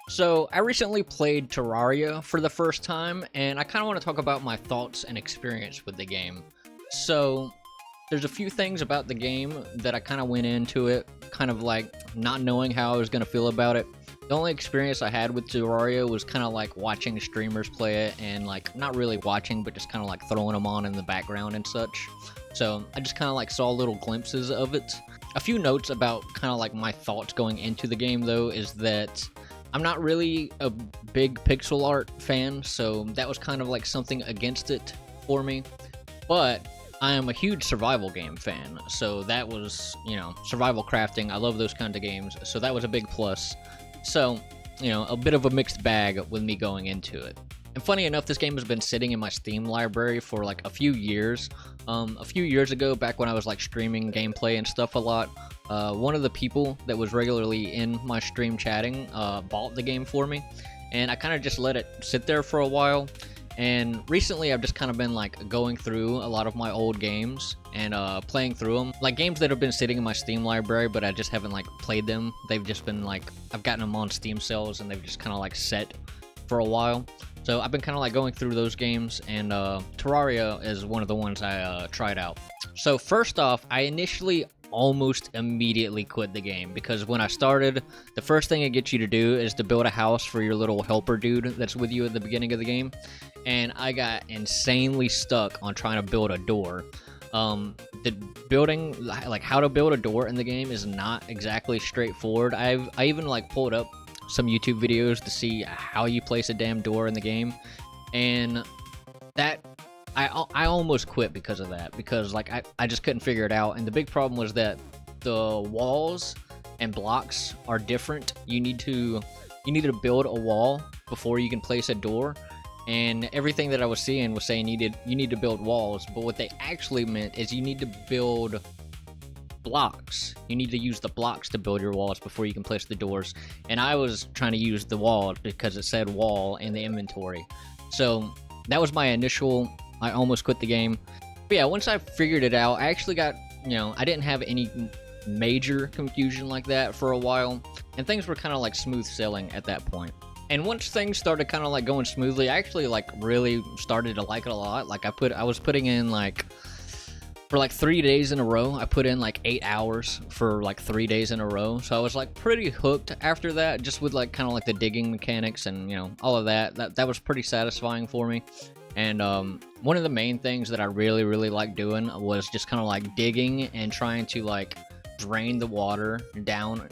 So, I recently played Terraria for the first time, and I kind of want to talk about my thoughts and experience with the game. So, there's a few things about the game that I kind of went into it, kind of like not knowing how I was going to feel about it. The only experience I had with Terraria was kind of like watching streamers play it, and like not really watching, but just kind of like throwing them on in the background and such. So, I just kind of like saw little glimpses of it. A few notes about kind of like my thoughts going into the game, though, is that I'm not really a big pixel art fan, so that was kind of like something against it for me. But I am a huge survival game fan, so that was, survival crafting. I love those kinds of games, so that was a big plus. So, a bit of a mixed bag with me going into it. And funny enough, this game has been sitting in my Steam library for like a few years. A few years ago, back when I was like streaming gameplay and stuff a lot, one of the people that was regularly in my stream chatting bought the game for me, and I kind of just let it sit there for a while. And recently, I've just kind of been like going through a lot of my old games and playing through them, like games that have been sitting in my Steam library, but I just haven't like played them. They've just been like I've gotten them on Steam sales, and they've just kind of like set for a while. So I've been kind of like going through those games, and Terraria is one of the ones I tried out. So first off, I initially almost immediately quit the game because when I started, the first thing it gets you to do is to build a house for your little helper dude that's with you at the beginning of the game, and I got insanely stuck on trying to build a door. The building, like how to build a door in the game, is not exactly straightforward. I even like pulled up some YouTube videos to see how you place a damn door in the game, and that I almost quit because of that, because like I just couldn't figure it out. And the big problem was that the walls and blocks are different. You need to build a wall before you can place a door, and everything that I was seeing was saying you need to build walls, but what they actually meant is you need to build blocks. You need to use the blocks to build your walls before you can place the doors. And I was trying to use the wall because it said wall in the inventory. So that was my initial, I almost quit the game. But yeah, once I figured it out, I actually got, I didn't have any major confusion like that for a while. And things were kind of like smooth sailing at that point. And once things started kind of like going smoothly, I actually like really started to like it a lot. Like I was putting in like, for like 3 days in a row, I put in like 8 hours for like 3 days in a row. So I was like pretty hooked after that, just with like kind of like the digging mechanics and all of that. That was pretty satisfying for me. And one of the main things that I really liked doing was just kind of like digging and trying to like drain the water down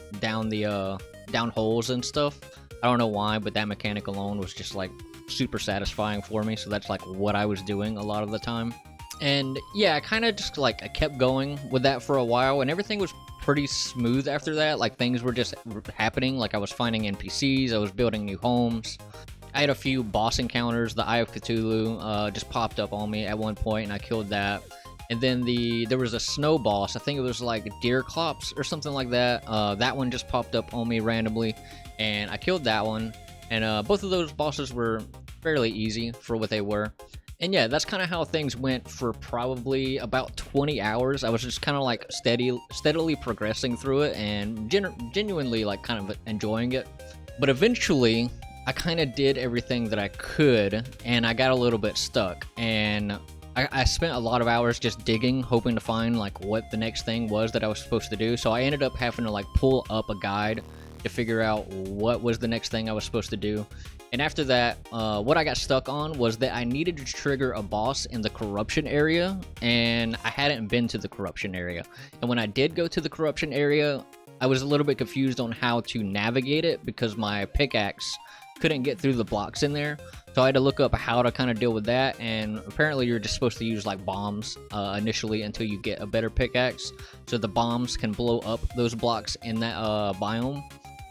holes and stuff. I don't know why, but that mechanic alone was just like super satisfying for me. So that's like what I was doing a lot of the time. And yeah, I kind of just like I kept going with that for a while, and everything was pretty smooth after that. Like things were just happening. Like I was finding NPCs, I was building new homes. I had a few boss encounters. The Eye of Cthulhu just popped up on me at one point, and I killed that. And then there was a snow boss. I think it was like Deer Clops or something like that. That one just popped up on me randomly, and I killed that one. And both of those bosses were fairly easy for what they were. And yeah, that's kind of how things went for probably about 20 hours. I was just kind of like steadily progressing through it and genuinely like kind of enjoying it. But eventually, I kind of did everything that I could, and I got a little bit stuck. And I spent a lot of hours just digging, hoping to find like what the next thing was that I was supposed to do. So I ended up having to like pull up a guide to figure out what was the next thing I was supposed to do. And after that, what I got stuck on was that I needed to trigger a boss in the corruption area, and I hadn't been to the corruption area. And when I did go to the corruption area, I was a little bit confused on how to navigate it because my pickaxe couldn't get through the blocks in there. So I had to look up how to kind of deal with that, and apparently you're just supposed to use like bombs initially until you get a better pickaxe, so the bombs can blow up those blocks in that biome.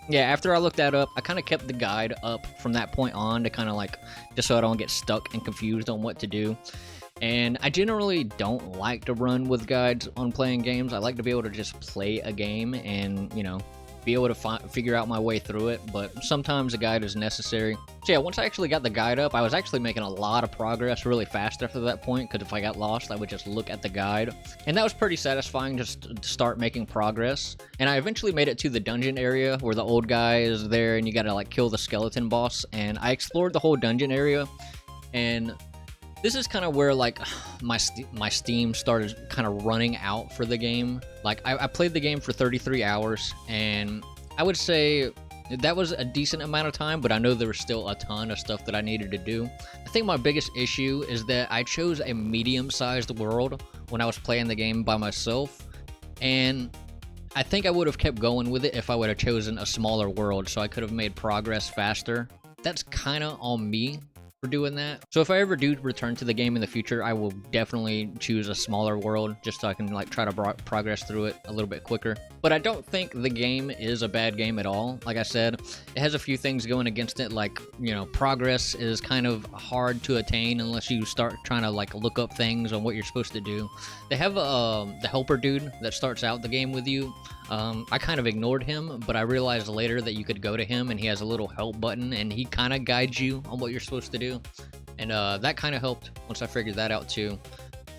Yeah, after I looked that up, I kind of kept the guide up from that point on to kind of like, just so I don't get stuck and confused on what to do. And I generally don't like to run with guides on playing games. I like to be able to just play a game and, be able to figure out my way through it, but sometimes a guide is necessary. So yeah, once I actually got the guide up, I was actually making a lot of progress really fast after that point, because if I got lost, I would just look at the guide. And that was pretty satisfying, just to start making progress. And I eventually made it to the dungeon area where the old guy is there and you gotta like kill the skeleton boss. And I explored the whole dungeon area, and this is kind of where like my Steam started kind of running out for the game. Like I played the game for 33 hours, and I would say that was a decent amount of time, but I know there was still a ton of stuff that I needed to do. I think my biggest issue is that I chose a medium-sized world when I was playing the game by myself, and I think I would have kept going with it if I would have chosen a smaller world, so I could have made progress faster. That's kind of on me for doing that. So if I ever do return to the game in the future, I will definitely choose a smaller world just so I can like try to progress through it a little bit quicker. But I don't think the game is a bad game at all. Like I said, it has a few things going against it, like, you know, progress is kind of hard to attain unless you start trying to like look up things on what you're supposed to do. They have the helper dude that starts out the game with you. I kind of ignored him, but I realized later that you could go to him and he has a little help button and he kind of guides you on what you're supposed to do. And that kind of helped once I figured that out too.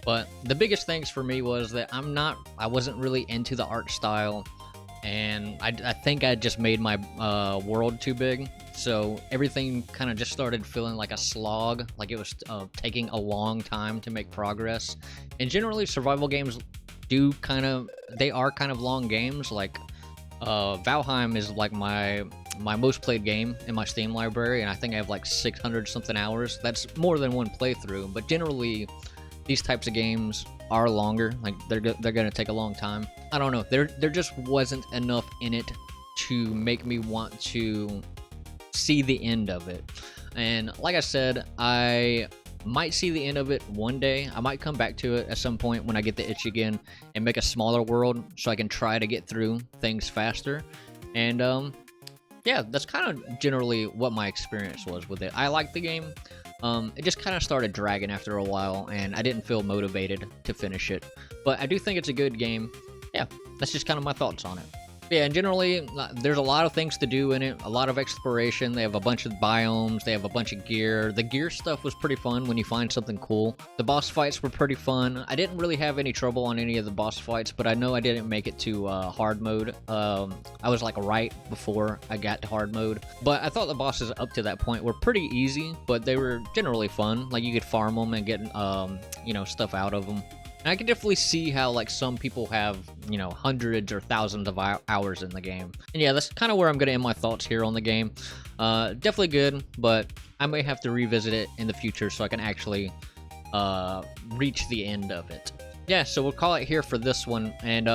But the biggest things for me was that I wasn't really into the art style, and I think I just made my world too big. So everything kind of just started feeling like a slog, like it was taking a long time to make progress. And generally survival games they are kind of long games. Like Valheim is like my most played game in my Steam library, and I think I have like 600 something hours. That's more than one playthrough, but generally these types of games are longer. Like they're gonna take a long time. I don't know, there just wasn't enough in it to make me want to see the end of it. And like I said, I might see the end of it one day. I might come back to it at some point when I get the itch again and make a smaller world so I can try to get through things faster. And yeah, that's kind of generally what my experience was with it. I liked the game. It just kind of started dragging after a while, and I didn't feel motivated to finish it. But I do think it's a good game. Yeah, that's just kind of my thoughts on it. Yeah, and generally, there's a lot of things to do in it, a lot of exploration. They have a bunch of biomes, they have a bunch of gear. The gear stuff was pretty fun when you find something cool. The boss fights were pretty fun. I didn't really have any trouble on any of the boss fights, but I know I didn't make it to hard mode. I was like right before I got to hard mode. But I thought the bosses up to that point were pretty easy, but they were generally fun. Like you could farm them and get, you know, stuff out of them. And I can definitely see how, like, some people have, you know, hundreds or thousands of hours in the game. And yeah, that's kind of where I'm going to end my thoughts here on the game. Definitely good, but I may have to revisit it in the future so I can actually reach the end of it. Yeah, so we'll call it here for this one. And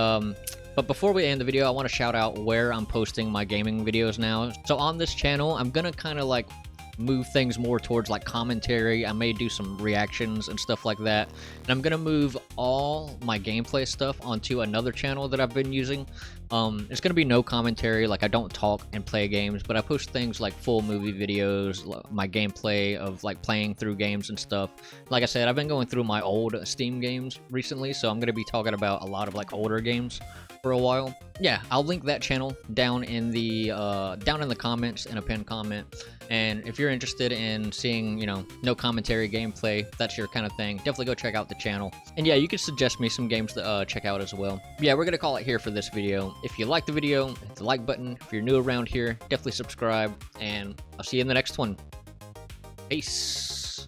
but before we end the video, I want to shout out where I'm posting my gaming videos now. So on this channel, I'm going to kind of, like, move things more towards like commentary. I may do some reactions and stuff like that, and I'm gonna move all my gameplay stuff onto another channel that I've been using. It's gonna be no commentary, like I don't talk and play games, but I post things like full movie videos, my gameplay of like playing through games and stuff. Like I said, I've been going through my old Steam games recently, so I'm gonna be talking about a lot of like older games for a while. Yeah, I'll link that channel down in the comments in a pinned comment. And if you're interested in seeing, you know, no commentary gameplay, if that's your kind of thing, definitely go check out the channel. And yeah, you can suggest me some games to check out as well. Yeah, we're gonna call it here for this video. If you like the video, hit the like button. If you're new around here, definitely subscribe, and I'll see you in the next one. Peace.